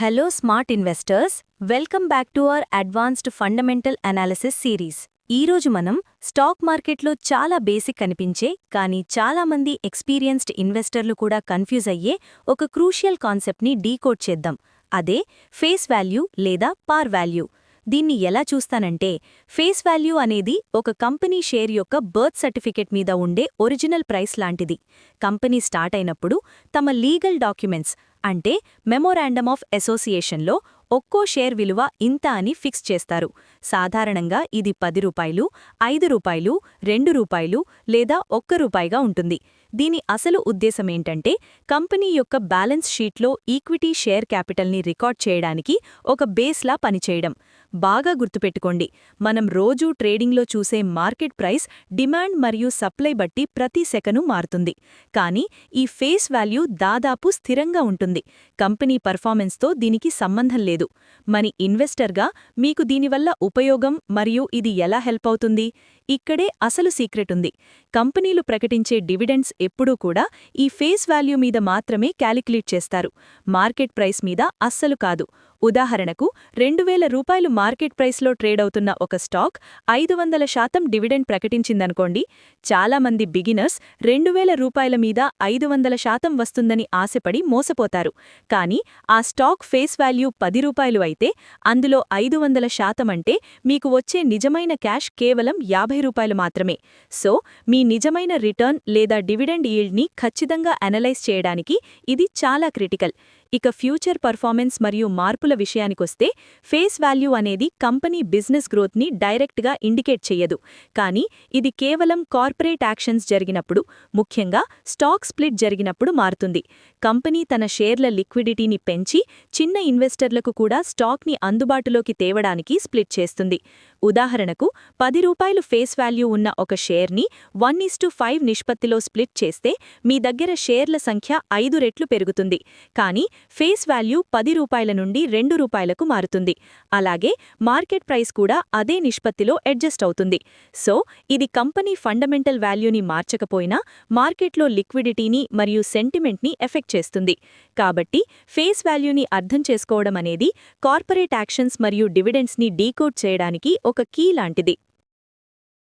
Hello smart investors, welcome back to our advanced fundamental analysis series. ఈరోజు మనం stock మార్కెట్లో చాలా బేసిక్ అనిపించే కానీ చాలామంది ఎక్స్పీరియన్స్డ్ ఇన్వెస్టర్లు కూడా కన్ఫ్యూజ్ అయ్యే ఒక క్రూషియల్ కాన్సెప్ట్ని డీకోడ్ చేద్దాం. అదే ఫేస్ వాల్యూ లేదా పార్ వాల్యూ. దీన్ని ఎలా చూస్తానంటే, ఫేస్ వాల్యూ అనేది ఒక కంపెనీ షేర్ యొక్క బర్త్ సర్టిఫికెట్ మీద ఉండే ఒరిజినల్ ప్రైస్ లాంటిది. కంపెనీ స్టార్ట్ అయినప్పుడు తమ లీగల్ డాక్యుమెంట్స్ అంటే మెమోరాండమ్ ఆఫ్ అసోసియేషన్లో ఒక్కో షేర్ విలువ ఇంత అని ఫిక్స్ చేస్తారు. సాధారణంగా ఇది రూ. 10, రూ. 5, రూ. 2 లేదా రూపాయిగా ఉంటుంది. దీని అసలు ఉద్దేశమేంటంటే, కంపెనీ యొక్క బ్యాలెన్స్ షీట్లో ఈక్విటీ షేర్ క్యాపిటల్ని రికార్డ్ చేయడానికి ఒక బేస్లా పనిచేయడం. బాగా గుర్తుపెట్టుకోండి, మనం రోజూ ట్రేడింగ్లో చూసే మార్కెట్ ప్రైస్ డిమాండ్ మరియు సప్లై బట్టి ప్రతి సెకను మారుతుంది. కానీ ఈ ఫేస్ వాల్యూ దాదాపు స్థిరంగా ఉంటుంది. కంపెనీ పర్ఫార్మెన్స్తో దీనికి సంబంధం లేదు. మని ఇన్వెస్టర్గా మీకు దీనివల్ల ఉపయోగం మరియు ఇది ఎలా హెల్ప్ అవుతుంది? ఇక్కడే అసలు సీక్రెట్ ఉంది. కంపెనీలు ప్రకటించే డివిడెండ్స్ ఎప్పుడూ కూడా ఈ ఫేస్ వాల్యూ మీద మాత్రమే క్యాలిక్యులేట్ చేస్తారు, మార్కెట్ ప్రైస్ మీద అస్సలు కాదు. ఉదాహరణకు, 2000 రూపాయలు మార్కెట్ ప్రైస్లో ట్రేడ్ అవుతున్న ఒక స్టాక్ 500% డివిడెండ్ ప్రకటించిందనుకోండి. చాలామంది బిగినర్స్ 2000 రూపాయల మీద 500% వస్తుందని ఆశపడి మోసపోతారు. కానీ ఆ స్టాక్ ఫేస్ వాల్యూ 10 రూపాయలు అయితే అందులో 500% అంటే మీకు వచ్చే నిజమైన క్యాష్ కేవలం 50 రూపాయలు మాత్రమే. సో మీ నిజమైన రిటర్న్ లేదా డివిడెండ్ ఈల్డ్ని ఖచ్చితంగా అనలైజ్ చేయడానికి ఇది చాలా క్రిటికల్. ఇక ఫ్యూచర్ పర్ఫార్మెన్స్ మరియు మార్పుల విషయానికొస్తే, ఫేస్ వాల్యూ అనేది కంపెనీ బిజినెస్ గ్రోత్ని డైరెక్ట్గా ఇండికేట్ చెయ్యదు. కానీ ఇది కేవలం కార్పొరేట్ యాక్షన్స్ జరిగినప్పుడు, ముఖ్యంగా స్టాక్ స్ప్లిట్ జరిగినప్పుడు మారుతుంది. కంపెనీ తన షేర్ల లిక్విడిటీని పెంచి చిన్న ఇన్వెస్టర్లకు కూడా స్టాక్ని అందుబాటులోకి తేవడానికి స్ప్లిట్ చేస్తుంది. ఉదాహరణకు, 10 రూపాయలు ఫేస్ వాల్యూ ఉన్న ఒక షేర్ని 1:5 నిష్పత్తిలో స్ప్లిట్ చేస్తే మీ దగ్గర షేర్ల సంఖ్య 5 రెట్లు పెరుగుతుంది. కానీ ఫేస్ వాల్యూ 10 రూపాయల నుండి 2 రూపాయలకు మారుతుంది. అలాగే మార్కెట్ ప్రైస్ కూడా అదే నిష్పత్తిలో అడ్జస్ట్ అవుతుంది. సో ఇది కంపెనీ ఫండమెంటల్ వాల్యూని మార్చకపోయినా మార్కెట్లో లిక్విడిటీని మరియు సెంటిమెంట్ని ఎఫెక్ట్ చేస్తుంది. కాబట్టి ఫేస్ వాల్యూని అర్థం చేసుకోవడం అనేది కార్పొరేట్ యాక్షన్స్ మరియు డివిడెండ్స్ని డీకోడ్ చేయడానికి ఒక కీ లాంటిది.